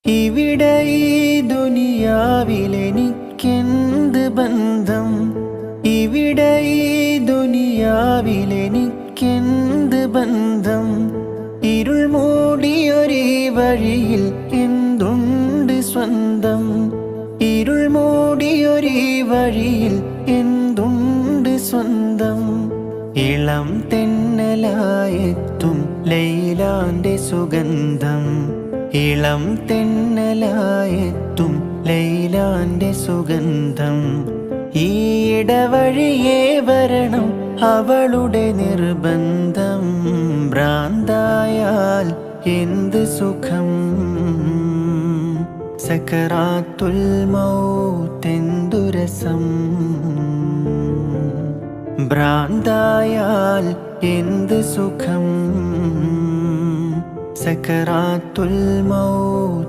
ഇവിടെ ഈ ദുനിയാവിലെനിക്കെന്ത് ബന്ധം? ഇവിടെ ഈ ദുനിയാവിലെനിക്കെന്ത് ബന്ധം? ഇരുൾ മൂടിയൊരീ വഴിയിൽ എന്തുണ്ട് സ്വന്തം? ഇരുൾ മൂടിയൊരീ വഴിയിൽ എന്തുണ്ട് സ്വന്തം? ഇളം തെന്നലായെത്തും ലൈലാന്റെ സുഗന്ധം. ഇളം തെന്നലായെത്തും ലൈലാന്റെ സുഗന്ധം. ഈ ഇടവഴിയേ വരണം അവളുടെ നിർബന്ധം. ഭ്രാന്തായാൽ എന്ത് സുഖം? സക്കറാത്തുൽ മൗത്തെന്തു രസം? ഭ്രാന്തായാൽ എന്ത് സുഖം? സക്കറാത്തുൽ മൗത്ത്